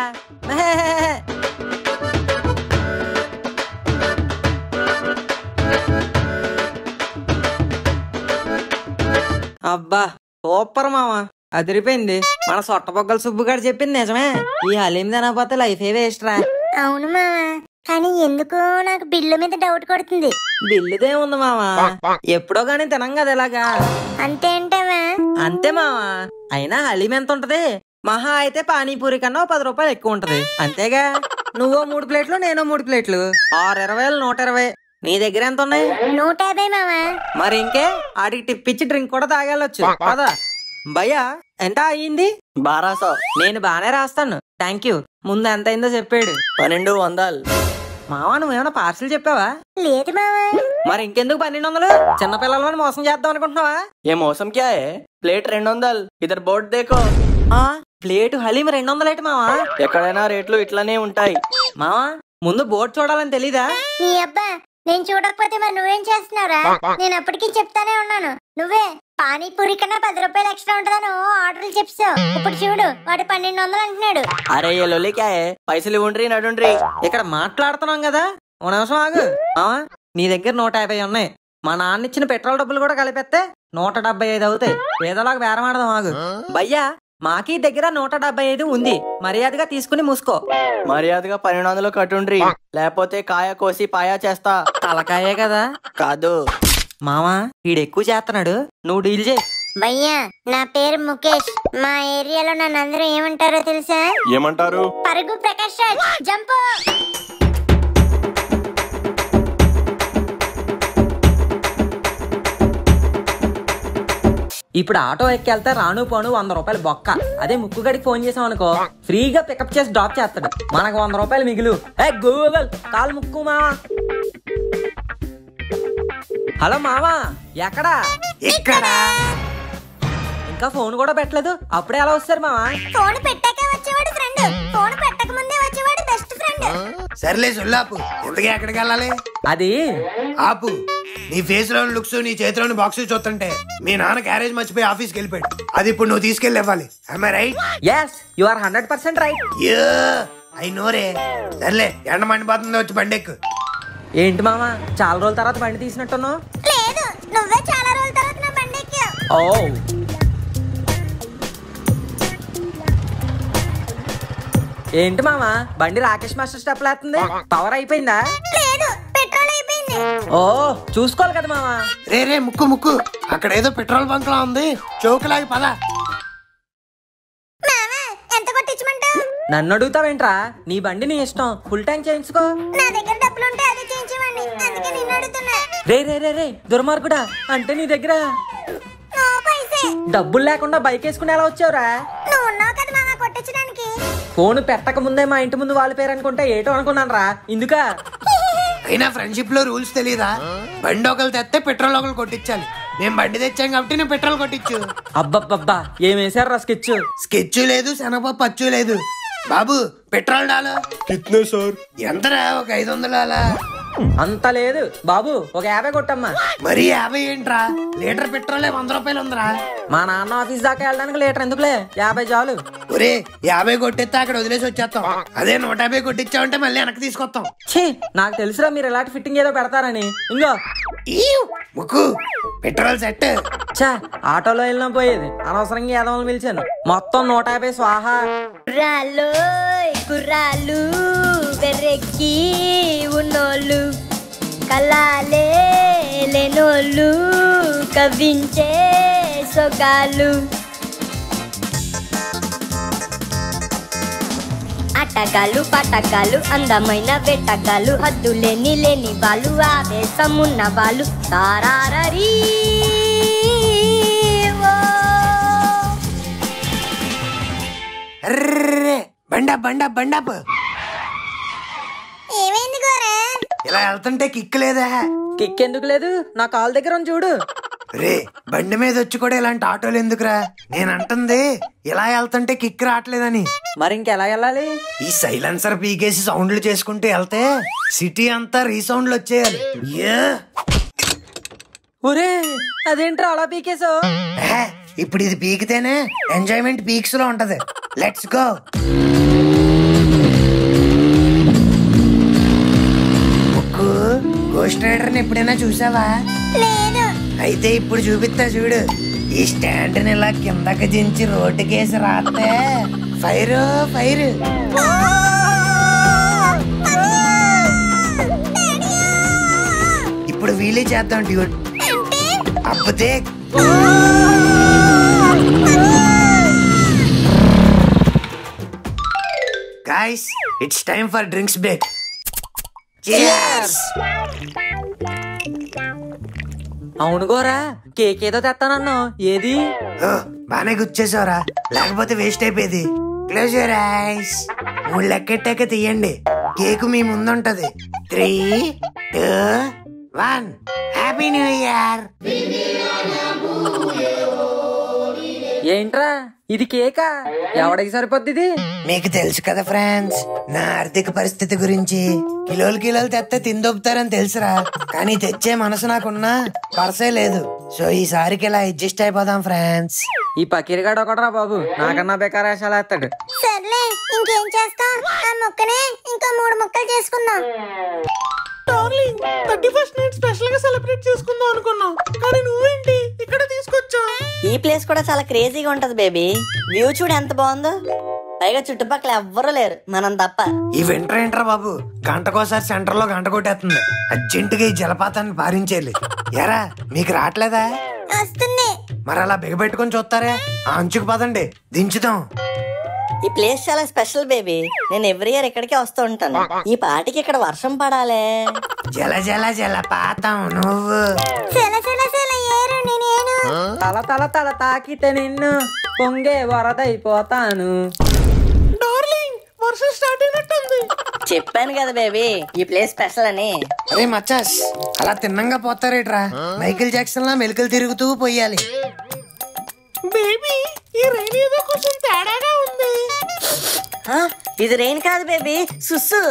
అబ్బా సూపర్ మామా, అదిరిపోయింది. మన సొట్టబొగ్గల సుబ్బుగాడు చెప్పింది నిజమే, ఈ హలీం తినకపోతే లైఫ్ ఏ వేస్ట్ రా. అవును మామా, కానీ ఎందుకో నాకు బిల్లు మీద డౌట్ కొడుతుంది. బిల్లుదే ఉంది మామా, ఎప్పుడో గానీ తినం కదా ఇలాగా. అంతే అంటావా? అంతే మామా, అయినా హలీం ఎంత ఉంటది? మహా అయితే పానీపూరి కన్నా 10 రూపాయలు ఎక్కువ ఉంటది అంతేగా. నువ్వో 3 ప్లేట్లు నేనో 3 ప్లేట్లు, 620 120. నీ దగ్గర ఎంత ఉన్నాయి? 150 మామా. మరి ఇంకే ఆడికి టిప్ ఇచ్చి డ్రింక్ కూడా తాగెళ్ళొచ్చు కదా. భయ్యా ఎంత అయ్యింది? 1200. నేను బానే రాస్తాను థ్యాంక్ యూ. ముందు ఎంత అయిందో చెప్పాడు. 1200. మావా నువ్వేమైనా పార్సిల్ చెప్పావా? లేదు మామా. మరి ఇంకెందుకు 1200? చిన్నపిల్లలని మోసం చేద్దాం అనుకుంటున్నావా? ఏ మోసం క్యా హే? ప్లేట్ 200. ఇద్దరు బోర్డు దేకో. ప్లేటు హలీం 200 ఏంటి మావా? ఎక్కడైనా రేట్లు ఇట్లానే ఉంటాయి మావా. ముందు బోర్డు చూడాలని తెలీదా? నీ అబ్బా, నేను చూడకపోతే మరి నువ్వేం చేస్తున్నావురా? నేను అప్పటికీ చెప్తానే ఉన్నాను. నువ్వే పానీపూరి కన్నా 10 రూపాయలు ఎక్స్ట్రా ఉంటుందని ఆర్డర్లు చెప్తావు. ఇప్పుడు చూడు వాడు 1200 అంటున్నాడు. అరే ఏ లొల్లి క్యా హే? పైసలు ఇవ్వండ్రి నడుండ్రి. ఇక్కడ మాట్లాడుతున్నాం కదా, ఓ నిమిషం ఆగు. మావా నీ దగ్గర 150 ఉన్నాయి. మా నాన్న ఇచ్చిన పెట్రోల్ డబ్బులు కూడా కలిపేస్తే 175 అవుతాయి. ఏదోలాగా బేరమాడదాం ఆగు. భయ్యా మాకీ దగ్గర 175 ఉంది, మర్యాదగా తీసుకుని మూసుకో. మర్యాదగా 1200 కట్టుండ్రి, లేకపోతే కాయ కోసి పాయా చేస్తా. తలకాయే కదా. కాదు మావా వీడు ఎక్కువ చేస్తున్నాడు, నువ్వు డీల్ చేయి. భయ్యా నా పేరు ముఖేష్. మా ఏరియాలో నన్ను అందరూ ఏమంటారో తెలుసా? ఏమంటారు? పరుగు ప్రకాష్ రాజ్ జంపు. ఇప్పుడు ఆటో ఎక్కెళ్తే రాను పోను 100 రూపాయలు బొక్క. అదే ముక్కుగడికి ఫోన్ చేసాం అనుకో, ఫ్రీగా పికప్ చేసి డ్రాప్ చేస్తాడు. మనకు 100 రూపాయలు మిగులు. గూగుల్ కాల్ ముక్కు మావా. హలో మావా ఎక్కడా? ఇక్కడ ఇంకా ఫోన్ కూడా పెట్టలేదు, అప్పుడే ఎలా వస్తారు మావా? ఫోన్ పెట్టాకే వచ్చేవాడు ఫ్రెండ్, ఫోన్ పెట్టక ముందే వచ్చేవాడు బెస్ట్ ఫ్రెండ్. సర్లే సొల్లాపు, ఇంతకీ ఎక్కడికి వెళ్ళాలి? అది ఆపు. నీ ఫేస్ లోని లుక్స్, నీ చేతిలోని బాక్స్ చూస్తుంటే మీ నాన్న క్యారేజ్ మర్చిపోయి ఆఫీస్కి వెళ్ళిపోయాడు. అది ఇప్పుడు నువ్వు తీసుకెళ్ళి ఇవ్వాలి. Right? Yes, you are 100% right. I know రే. సర్లే, ఎండ మండిపోతుంది, వచ్చి బండెక్కు. ఏంటి మామా చాలా రోజుల తర్వాత బండి తీసినట్టున్నావు? లేదు, నువ్వే చాలా రోజుల తర్వాత నా బండి ఎక్కావు. ఓ, ఏంటి మామా బండి రాకేష్ మాస్టర్ స్టెప్ లేస్తుంది? పవర్ అయిపోయిందా? లేదు, పెట్రోల్ అయిపోయింది. ఓ, చూసుకోవాలి కదా మామా. రే ముక్కు ముక్కు, అక్కడ ఏదో పెట్రోల్ బంక్ లా ఉంది, చౌకలాగి పద. మామా, ఎంత కొట్టించమంటావు? నన్ను అడుగుతావేంట్రా? నీ బండి నీ ఇష్టం, ఫుల్ ట్యాంక్ చేయించుకో. నా దగ్గర డబ్బులుంటే అదే చేయించేవాడిని, అందుకే నిన్ను అడుగుతున్నా. రే దుర్మార్గుడా, అంటే నీ దగ్గర నో పైసే. డబ్బులు లేకుండా బైక్ వేసుకుని ఎలా వచ్చావురా? నువ్వు ఉన్నావు కదా మామా కొట్టించడానికి. ఫోన్ పెట్టక ముందే మా ఇంటి ముందు వాళ్ళ పేరు అనుకుంటే ఏటో అనుకున్నాను రా. ఇందుకా? అయినా ఫ్రెండ్షిప్ లో రూల్స్ తెలీదా? బండి ఒకరు తెస్తే పెట్రోల్ ఒకరు కొట్టించాలి. మేము బండి తెచ్చాం కాబట్టి నువ్వు పెట్రోల్ కొట్టించు. అబ్బబ్బబ్బా, ఏం వేసారు రా స్కెచ్? స్కెచ్ లేదు, శనగపప్పు అచ్చు లేదు. బాబు, పెట్రోల్ డాలు. కిత్నే సార్? ఎంతరా? ఒక 500 అలా. అంత లేదు బాబు, ఒక 50 కొట్టమ్మా. మరి 50 ఏంట్రా? లీటర్ పెట్రోలే 100 రూపాయలు ఉందిరా. మా నాన్న ఆఫీస్ దాకా వెళ్ళడానికి లీటర్ ఎందుకులే, 50 చాలు. ఒరే, 50 కొట్టిస్తే అక్కడ వదిలేసి వచ్చేస్తాం. అదే 150 కొట్టించావంటే మళ్ళీ వెనక్కి తీసుకొస్తాం. ఛీ, నాకు తెలుసురా మీరు ఇలాంటి ఫిట్టింగ్ ఏదో పెడతారని. ఇంకో ముక్కు, పెట్రోల్ సెట్. చా, ఆటోలో వెళ్ళినా పోయేది, అనవసరంగా ఏదోలు పిలిచాను. మొత్తం 150 స్వాహా. కుర్రాలు బెర్రెక్కి ఉన్నోళ్ళు, కలాలే లేనోళ్ళు, కవ్వించే సొగాలు. అటగాలు పటగాలు, అందమైన వెటగాలు, హద్దులేని లేని వాళ్ళు, ఆవేశమున్న వాళ్ళు. తారారీ బండప్. ఏమైంది గోరా? ఇలా వెళ్తుంటే కిక్ లేదా? కిక్ ఎందుకు లేదు? నా కాల్ దగ్గర ఉంది చూడు. రే, బండి మీద వచ్చి కూడా ఇలాంటి ఆటోలు ఎందుకురా? నేను అంటుంది ఇలా వెళ్తుంటే కిక్ రావట్లేదని. మరి ఇంకెలా వెళ్ళాలి? ఈ సైలెన్సర్ పీకేసి సౌండ్లు చేసుకుంటూ వెళ్తే సిటీ అంతా రీసౌండ్లు వచ్చేయాలి. ఒరే, అదేంట్రా అలా పీకేసో? ఇప్పుడు ఇది పీకితేనే ఎంజాయ్మెంట్ పీక్స్ లో ఉంటది. Let's go. గోస్ట్ రైడర్ ని ఎప్పుడైనా చూసావా? లేదు. అయితే ఇప్పుడు చూపిస్తా చూడు. ఈ స్టాండ్ ని ఇలా కిందకి దించి రోడ్డుకేసి రాస్తే ఫైర్. ఇప్పుడు వీలే చేద్దాం duet. అబ్బదే. Guys, it's time for drinks break. Cheers! అవును గోరా, కేక్ ఏదో తెస్తానన్నా, ఏది? బానే గుర్చేసావురా, లేకపోతే వేస్ట్ అయిపోయేది. Close your eyes. 3 లెక్కెట్టాక తీయండి. కేక్ మీ ముందుంటది. 3, 2, 1. Happy new year. ఏంట్రా ఇది కేకా? ఎవడికి సరిపోద్ది ఇది? మీకు తెలుసు కదా ఫ్రెండ్స్, నా ఆర్థిక పరిస్థితి గురించి. కిలోలు తెస్తే తిందొప్పుతారని తెలుసురా, కానీ తెచ్చే మనసు నాకున్నా పర్సే లేదు. సో ఈసారికి ఇలా అడ్జస్ట్ అయిపోదాం ఫ్రెండ్స్. ఈ పకీరిగాడు ఒకడరా బాబు, నాకన్నా బేకారేషాలు వేస్తాడు. సర్లే, ఇంకేం చేస్తాం? ఆ ముక్కనే ఇంకా 3 ముక్కలు చేసుకుందాం. 31st నైట్ స్పెషల్ గా సెలబ్రేట్ చేసుకుందాం అనుకున్నాం, కానీ నువ్వేంటి ఇక్కడ తీసుకొచ్చా? ఈ ప్లేస్ కూడా చాలా క్రేజీగా ఉంటది బేబీ. వ్యూ చూడు ఎంత బాగుందో. పైగా చుట్టుపక్కల ఎవ్వరూ లేరు, మనం తప్ప. ఈ వింటర్ ఏంట్రా బాబు, గంటకోసారి సెంటర్ లో గంట కొట్టేస్తుంది. అర్జెంటుగా ఈ జలపాతాన్ని పారించేయాలి. ఎరా, మీకు రావట్లేదా? వస్తుంది. మరి అలా బిగబెట్టుకొని చూస్తారే, ఆ అంచుకు పదండి, దించుదాం. ఈ ప్లేస్ చాలా స్పెషల్ బేబీ. నేను ఎవ్రీ ఇయర్ ఇక్కడికే వస్తూ ఉంటాను. ఈ పాటికి ఇక్కడ వర్షం పడాలే. జలపాతం నువ్వు. ఏరు నేనేను. తల తాకితే నిన్ను పొంగే వరదైపోతాను. వర్షం స్టార్ట్ అయినట్టుంది. చెప్పాను కదా బేబీ, ఈ ప్లేస్ స్పెషల్ అని. అరే మచ్చాస్, అలా తిన్నంగా పోతారేట్రా? మైకిల్ జాక్సన్ లా మెలికలు తిరుగుతూ పోయాలి. బేబీ ఈ రైన్ ఏదో కొంచెం తేడాగా ఉంది. ఇది రెయిన్ కాదు బేబీ, సుస్సు.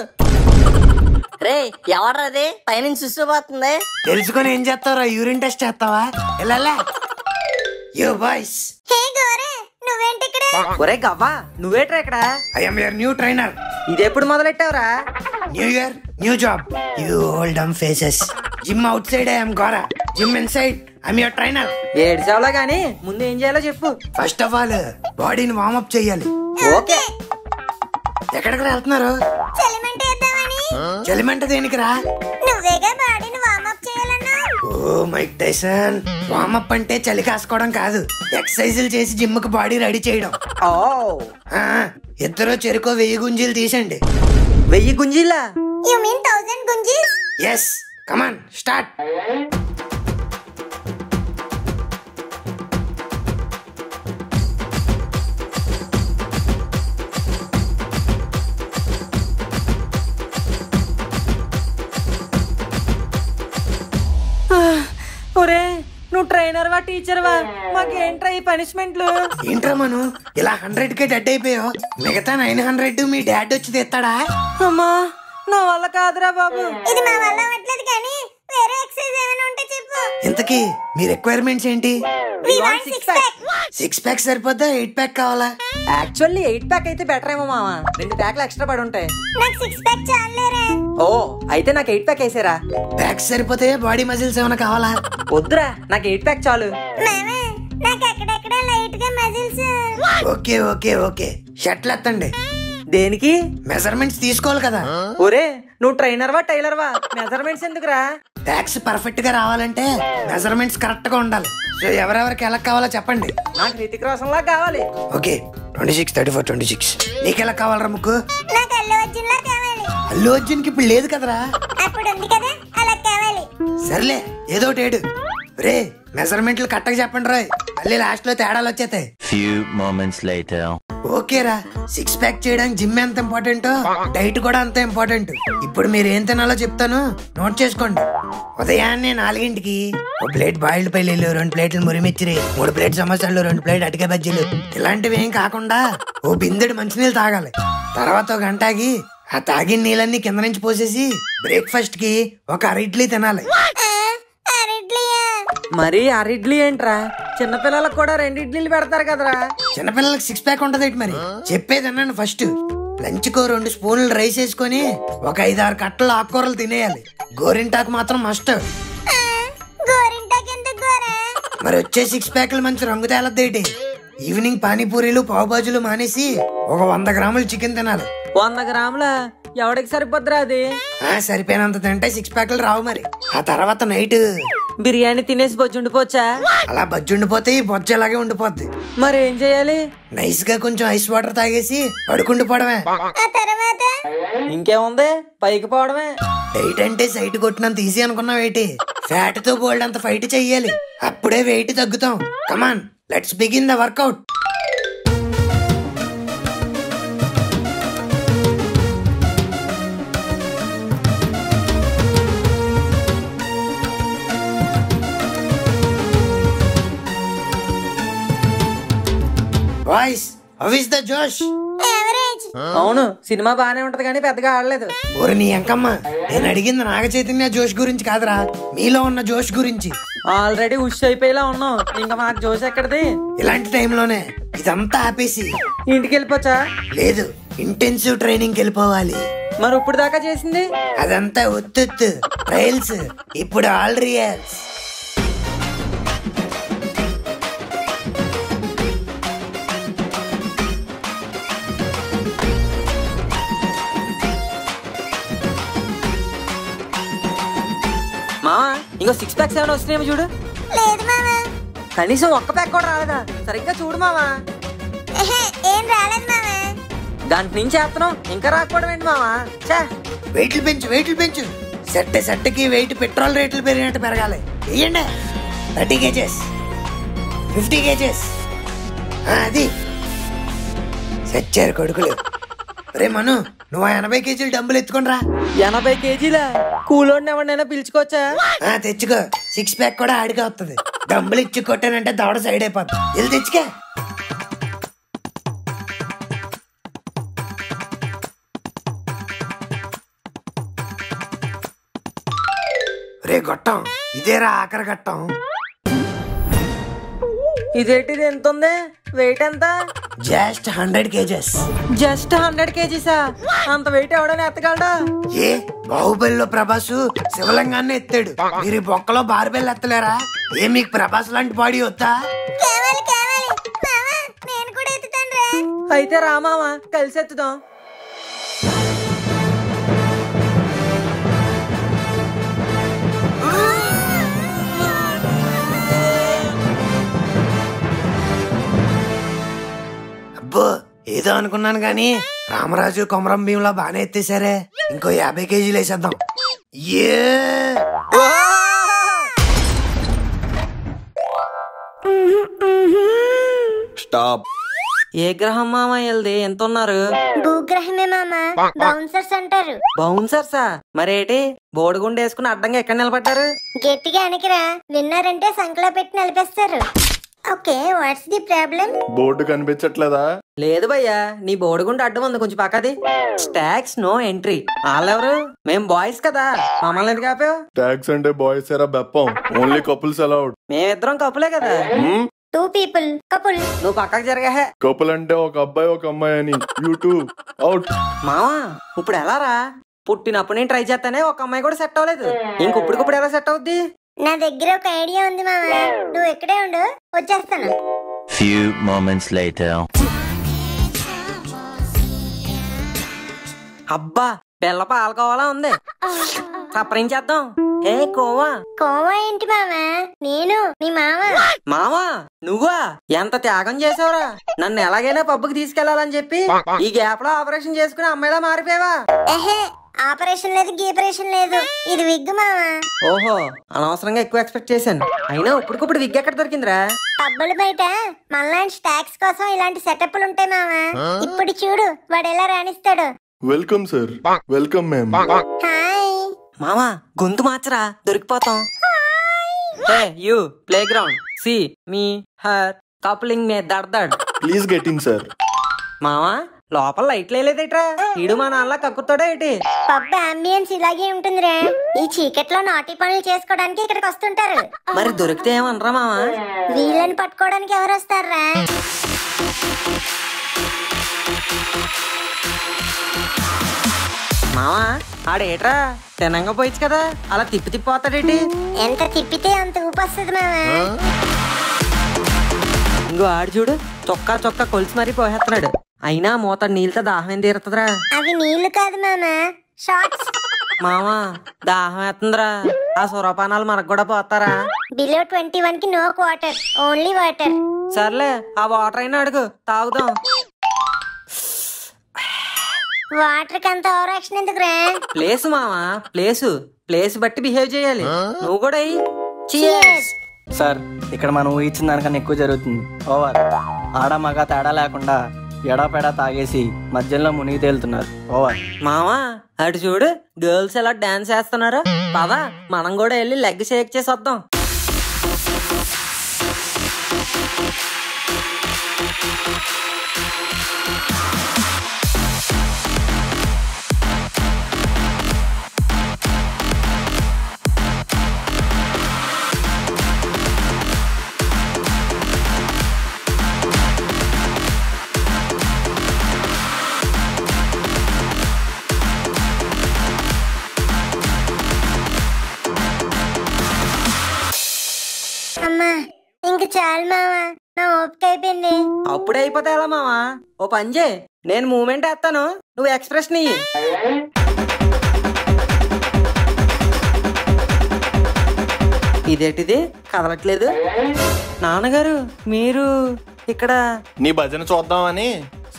రే ఎవడ్రది పైనుంచి సుస్సు పోతుంది? తెలుసుకొని ఏం చేస్తావురా? యూరిన్ టెస్ట్ చేస్తావా? ఎలా యో బాయ్స్, హే గోరే, నువ్వేంటి ఇక్కడ? ఒరే గవ్వా, నువ్వేట్రా ఇక్కడ? I am your new trainer. ఇదెప్పుడు మొదలెట్టావురా? New year new job. You old dumb faces. Gym outside I'm గోరా, gym inside I'm your trainer. ఏడ్చావులా గానీ ముందు ఏం చేయాలో చెప్పు. ఫస్ట్ ఆఫ్ ఆల్ బాడీని వార్మప్ చెయ్యాలి. ఓకే. ఎక్కడికి వెళ్తున్నారు? చలిమంట వేద్దామని. చలిమంట దేనికిరా? నువ్వేగా బాడీని వార్మప్ చేయాలన్నా. ఓ మైక్ టైసన్, వార్మప్ అంటే చలి కాసుకోవడం కాదు, ఎక్సర్సైజులు చేసి జిమ్ కు బాడీ రెడీ చేయడం. ఓ, ఇద్దరు చెరుకో 1000 గుంజీలు తీసండి. 1000 గుంజీలా? యు మీన్ 1000 గుంజీస్? Yes, come on start. ఒరే నువ్వు ట్రైనర్ వా టీచర్ వా, మాకేంట్రా ఈ పనిష్మెంట్లు? ఏంట్రా మను ఇలా 100కే డెడ్ అయిపోయావు? మిగతా 900 మీ డాడ్ వచ్చి తెస్తాడా? అమ్మా నా వల్ల కాదురా బాబు. ఇది మా వల్ల అవ్వట్లేదు కానీ వేరే ఎక్సర్సైజ్ ఏమైనా ఉంటే చెప్పు. ఇంతకీ మీ రిక్వైర్మెంట్స్ ఏంటి? We want 6 pack. 6 ప్యాక్ సరిపోద్దా? 8 ప్యాక్ కావాలా? యాక్చువల్లీ 8 ప్యాక్ అయితే బెటర్ ఏమో మామ, 2 ప్యాక్లు ఎక్స్ట్రా పడి ఉంటాయి. నాకు 6 pack చాలేరా. ఓ అయితే నాకు 8 ప్యాక్ వేసారా? ప్యాక్స్ సరిపోతే బాడీ మజిల్స్ ఏమైనా కావాలా? వద్దురా, నాకు 8 ప్యాక్ చాలు. మామా నాకు అక్కడక్కడ లైట్ గా మజిల్స్. ఓకే ఓకే ఓకే, షర్ట్లు ఎత్తండి. దేనికి? మెజర్మెంట్స్ తీసుకోవాలి కదా. ఒరే నువ్వు ట్రైనర్ వా టైలర్ వా, మెజర్మెంట్స్ ఎందుకురా? ప్యాక్స్ పర్ఫెక్ట్ గా రావాలంటే మెజర్మెంట్స్ కరెక్ట్ గా ఉండాలి. సో ఎవరెవరికి ఎలా కావాలో చెప్పండి. నాకు రితిక్ రోషన్ లా కావాలి. ఓకే 26, 34, 26. నీకు ఎలా కావాలరా ముక్కు? నాకు అల్లు అర్జున్ లా కావాలి. అల్లు అర్జున్ కి ఇప్పుడు లేదు కదరా. అప్పుడు ఉంది కదా, అలా కావాలి. సర్లే ఏదో ఒకటి. రే మెజర్మెంట్లు కరెక్ట్గా చెప్పండి రాయ్, మళ్ళీ లాస్ట్ లో తేడాలు వచ్చేతాయి. Few moments later. ఓకేరా, 6 ప్యాక్ చేయడానికి జిమ్ ఎంత ఇంపార్టెంట్, డైట్ కూడా అంత ఇంపార్టెంట్. ఇప్పుడు మీరు ఏం తినాలో చెప్తాను, నోట్ చేసుకోండి. ఉదయాన్నే 4ంటికి 1 ప్లేట్ బాయిల్డ్ పల్లీలు, 2 ప్లేట్లు మురిమిచ్చిరి, 3 ప్లేట్ సమోసాలు, 2 ప్లేట్ అటికే బజ్జీలు, ఇలాంటివి ఏం కాకుండా ఓ బిందెడు మంచినీళ్ళు తాగాలి. తర్వాత 1 గంటకి ఆ తాగిన నీళ్ళన్నీ కింద నుంచి పోసేసి బ్రేక్ఫాస్ట్ కి 1 అర ఇడ్లీ తినాలి. మరి 6 ఇడ్లీ ఏంట్రా? చిన్నపిల్లలకు కూడా 2 ఇడ్లీలు పెడతారు కదరా. చిన్నపిల్లలకి 6 ప్యాక్ ఉంటది మరి. చెప్పేది అన్నాను. ఫస్ట్ లంచ్ కో 2 స్పూన్లు రైస్ వేసుకొని 1 5-6 కట్టలు ఆకుకూరలు తినేయాలి. గోరింటాకు మాత్రం మస్ట్. మరి వచ్చే 6 ప్యాక్లు మంచి రంగు తేలద్దేటి. ఈవినింగ్ పానీపూరీలు, పావు బాజులు మానేసి 100 గ్రాములు చికెన్ తినాలి. 100 గ్రాముల ఎవడికి సరిపోద్దురా అది? సరిపోయినంత తింటే 6 ప్యాక్లు రావు మరి. ఆ తర్వాత నైట్ బిర్యానీ తినేసి బొజ్జు ఉండిపోవచ్చా? అలా బజ్జి ఉండిపోతే ఈ బొజ్జు అలాగే ఉండిపోద్ది. మరి ఏం చేయాలి? నైస్ గా కొంచెం ఐస్ వాటర్ తాగేసి పడుకుండిపోవడమే. ఇంకేముంది, పైకి పోవడమే. డైట్ అంటే సైట్ కొట్టినంత ఈజీ అనుకున్నావేటి? ఫ్యాట్ తో బోల్డ్ అంత ఫైట్ చెయ్యాలి, అప్పుడే వెయిట్ తగ్గుతాం. Come on let's begin the workout. Boys, how is the జోష్? అవును, సినిమా బానే ఉంటది కానీ పెద్దగా ఆడలేదు. ఓరి నీ అంకమ్మ, నేను అడిగింది నాగ చైతన్య జోష్ గురించి కాదురా, మీలో ఉన్న జోష్ గురించి. ఆల్రెడీ ఉష్ అయిపోయేలా ఉన్నాం, ఇంకా మాకు జోష్ ఎక్కడిది? ఇలాంటి టైంలోనే ఇదంతా ఆపేసి ఇంటికి వెళ్ళిపోవచ్చా? లేదు, ఇంటెన్సివ్ ట్రైనింగ్ వెళ్ళిపోవాలి. మరి ఇప్పుడు దాకా చేసింది అదంతా ఒత్తు ట్రయల్స్, ఇప్పుడు ఆల్ రియల్స్. మావా ఇంకో 6 ప్యాక్స్ ఏమైనా వస్తున్నాయేమో చూడు. లేదు మామా. కనీసం 1 ప్యాక్ కూడా రాలేదా? సరిగ్గా చూడు మావా. ఏం రాలేదు మామా. దాంట్ నుంచి చేస్తున్నాం, ఇంకా రాకపోవడం ఏంటి మావా? వెయిట్లు పెంచు. సెట్కి వెయిట్ పెట్రోల్ రేట్లు పెరిగినట్టు పెరగాలి. వెయ్యండి. 30 kgs, 50 kgs. అది సచ్చారు కొడుకులు. రే మను, నువ్వు 80 kg డంబులు ఎత్తుకొని రా. 80 kgలా? కూలోడిని ఎవరినైనా పిలుచుకోవచ్చా? తెచ్చుకో. సిక్స్ ప్యాక్ కూడా ఆడికే వస్తుంది. డబ్బులు ఇచ్చి కొట్టానంటే దవడ సైడ్ అయిపోతుంది. వెళ్ళి తెచ్చుకే. రే గొట్టం, ఇదేరా ఆఖరి గట్టం. ఇదేంటిది ఎంత ఉంది? వెయిట్ ఎంత? Just 100 kgs. జస్ట్ 100 kgsా? అంత వెయిట్ ఎవడని ఎత్తగలడా? ఏ బాహుబలిలో ప్రభాసు శివలింగాన్ని ఎత్తాడు, మీరు ఈ బొక్కలో బార్బెల్ ఎత్తలేరా? ఏ మీకు ప్రభాస్ లాంటి బాడీ వద్దా? కావాలి కావాలి మావా, నేను కూడా ఎత్తుతాను రా. అయితే రా మామ, కలిసి ఎత్తుదాం. అబ్బో ఏదో అనుకున్నాను గాని రామరాజు కొమరం భీంలా బానే ఎత్తేసారే. ఇంకో 50 kgs వేసేద్దాం. స్టాప్. ఏ గ్రహం మామ వెళ్ది? ఎంత ఉన్నారు? భూగ్రహమే మామా, బౌన్సర్స్ అంటారు. బౌన్సర్సా? మరేటి బోడిగుండు వేసుకుని అడ్డంగా ఎక్కడ నిలబడ్డారు? గట్టిగా అనికిరా, విన్నారంటే సంకలో పెట్టి నిలిపేస్తారు. Okay, what's the problem? Board కనిపించట్లేదా? లేదు భయ్యా, నీ బోడిగుండు అడ్డం ఉంది, కొంచెం పక్కది. Stocks no entry. వాళ్ళెవరు? మేం బాయ్స్ కదా, మమ్మల్ని ఎందుకు ఆపావు? ట్యాక్స్ అంటే బాయ్స్ ఎరా బెప్పం, ఓన్లీ కపుల్స్ అలౌడ్. మేమిద్దరం కప్పులే కదా. 2 people కపుల్. నువ్వు పక్కకు జరగా. కపుల్ అంటే ఒక అబ్బాయి ఒక అమ్మాయి అని. You two out. మావా ఇప్పుడు ఎలా రా? పుట్టినప్పుడు నేను ట్రై చేస్తానే, ఒక అమ్మాయి కూడా సెట్ అవ్వలేదు. ఇంకొప్పుడు ఎలా సెట్ అవుద్ది? నా దగ్గర ఒక ఐడియా ఉంది మామా, నువ్వు ఇక్కడే ఉండు, వచ్చేస్తాను. Few moments later. అబ్బా బెల్ల పాలకోవాలా ఉంది, సపరించేద్దాం. ఏ కోవా? కోవా ఏంటి మామా, నేను మీ మామ. మావా నువ్వా? ఎంత త్యాగం చేసావురా. నన్ను ఎలాగైనా పబ్బుకి తీసుకెళ్లాలని చెప్పి ఈ గ్యాప్ లో ఆపరేషన్ చేసుకుని అమ్మాయిలా మారిపోయావా? ఏహే, ఆపరేషన్ లేదు గీపరేషన్ లేదు, ఇది విగ్గు మామా. ఓహో, అనవసరంగా ఎక్కువ ఎక్స్పెక్ట్ చేశాను. అయినా ఇప్పటికిప్పుడు విగ్ ఎక్కడ దొరికిందిరా? పబ్బుల బయట మనలాంటి స్టాక్స్ కోసం ఇలాంటి సెటప్లు ఉంటాయి మామా. ఇప్పుడు చూడు వాడు ఎలా రాణిస్తాడు. Welcome sir. Welcome ma'am. Hi మామా గొంతు మార్చరా, దొరికిపోతాం. Hey you, playground, see me her coupling may dud. Please get in sir. మామా లోపల లైట్లు వేయలేదేట్రా? ఈడు మా నాన్న కక్కుతాడా ఏంటి? పబ్ అంబియన్స్ ఇలాగే ఉంటుందిరా. ఈ చీకట్లో నాటి పనులు చేసుకోవడానికి ఇక్కడికి వస్తుంటారు. మరి దొరికితే ఏమనరా మామా? వీళ్ళని పట్టుకోవడానికి ఎవరు వస్తారా? మామా ఆడేట్రా తినంగా పోయచ్చు కదా, అలా తిప్పిపోతాడేటి? ఎంత తిప్పితే అంత ఊపి వస్తుంది మామా. ఇంకో ఆడు చూడు, చొక్కా కొలిసి మరీ పోసేస్తున్నాడు. అయినా మూత నీళ్ళతో దాహం ఏం తీరుతుందిరా? అవి నీళ్లు కాదు మామా, షార్ట్స్. మామా దాహం వేస్తుందిరా, ఆ సురపానాలు మనకు కూడా పోతారా? బిలో 21 కి నో వాటర్, ఓన్లీ వాటర్. సర్లే ఆ వాటర్ అయినా అడుగు, తాగుదాం. వాటర్ కి అంత ఓవర్ యాక్షన్ ఎందుకురా? ప్లేసు మామా, ప్లేస్ బట్టి బిహేవ్ చేయాలి. నువ్వు కూడా Cheers. సార్ ఇక్కడ మనం ఊహించిన దానికన్నా ఎక్కువ జరుగుతుంది. ఓవర్. ఆడ మగ తేడా లేకుండా ఎడాపెడా తాగేసి మధ్యలో మునిగి తేలుతున్నారు. ఓవర్. మామా అటు చూడు, గర్ల్స్ ఎలా డాన్స్ చేస్తున్నారు. పదా మనం కూడా వెళ్ళి లెగ్ షేక్ చేసి వద్దాం. అమ్మా ఇంక చాలు మామా, నా ఓపిక అయిపోయింది. అప్పుడే అయిపోతే ఎలా మామా? ఓ పని చేయి, నేను మూమెంట్ వేస్తాను, నువ్వు ఎక్స్ప్రెషన్ ఇయ్యి. ఇదేంటిది కదలట్లేదు? నాన్నగారు మీరు ఇక్కడ? నీ భజన చూద్దామని,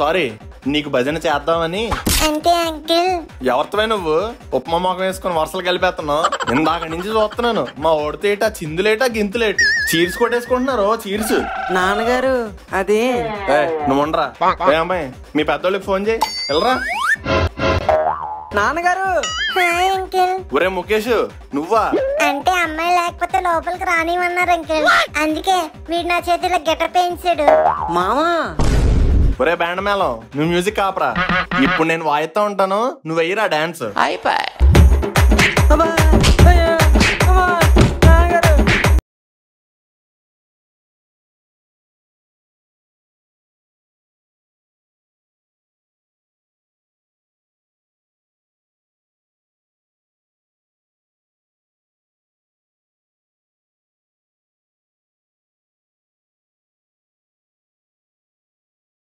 సారీ నీకు భజన చేద్దామని. అంటే అంకిల్ ఎవరితో నువ్వు ఉప్మా మొఖం వేసుకుని వరుసలు కలిపేస్తున్నావు? ఇందాక నుంచి చూస్తున్నాను. మా ఓడితేట చిందులేట గింతులేట చీర్స్ కొట్టేసుకుంటున్నారు. చీర్స్. నాన్నగారు అది నువ్వు ఉండరా? అమ్మాయి మీ పెద్దోళ్ళకి ఫోన్ చేయి, వెళ్ళరా. నాన్నగారు. Hi uncle. ఒరే ముఖేష్ నువ్వా? అంటే అమ్మాయి లేకపోతే లోపలికి రానివన్నారు అంకిల్, అందుకే వీడు నా చేతిలో గెటప్ వేయించాడు. మామా. ఒరే బ్యాండ్ మేళం నువ్వు మ్యూజిక్ ఆపరా. ఇప్పుడు నేను వాయిస్తా ఉంటాను, నువ్వు వెయ్యిరా డాన్స్. అయిపోయి.